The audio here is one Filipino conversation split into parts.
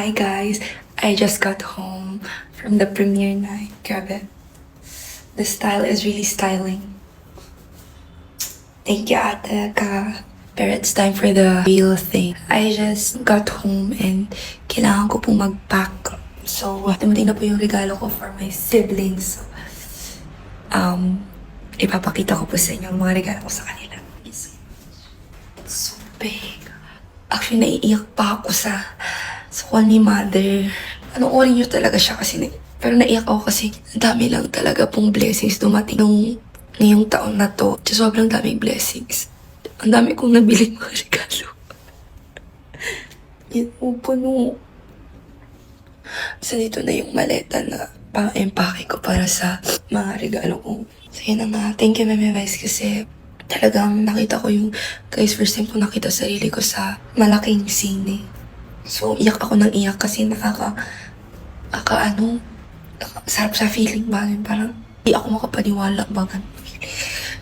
Hi guys, I just got home from the premiere night. Grabe. The style is really styling. Thank you, Ate Ka. Pero it's time for the real thing. I just got home and kailangan ko pong mag-pack. So, dumating na po yung regalo ko for my siblings. So, ipapakita ko po sa inyo ang mga regalo ko sa kanila. It's so big. Actually, naiiyak pa ako sa call ni mother. Panoorin niyo talaga siya kasi pero naiyak ako kasi ang dami lang talaga pong blessings dumating ngayong taon na to. Sobrang daming blessings. Ang dami kong nabiling mga regalo. Yan po puno. So dito na yung maleta na pang-empake ko para sa mga regalo ko. So yun na nga. Thank you, Meme Vice, kasi talagang nakita ko yung, guys, first time ko nakita sarili ko sa malaking sine. So, iyak ako ng iyak kasi sarap sa feeling ba? Parang, di ako makapaniwala ba ganun.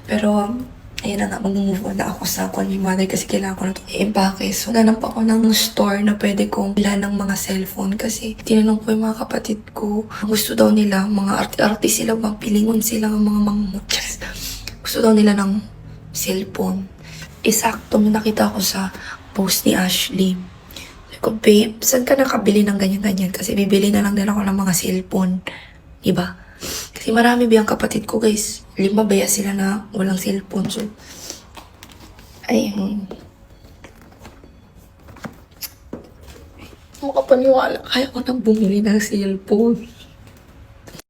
Pero, ayun na nga, mag-move on na ako sa call ni mother kasi kailangan ko na ito i-empake. So, nanap ako ng store na pwede kong bilhan ng mga cellphone kasi tinanong ko yung mga kapatid ko. Gusto daw nila, mga arte-arte sila, mga pilingon sila, mga muchas. Gusto daw nila ng cellphone. Isakto, nakita ko sa post ni Ashley. Sabi ko, babe, saan ka nakabili ng ganyan-ganyan? Kasi bibili na lang din ako ng mga cellphone. Diba? Kasi marami biyang kapatid ko, guys. 5 baya sila na walang cellphone. So, ayun. Makapaniwala, kaya ko nang bumili ng cellphone.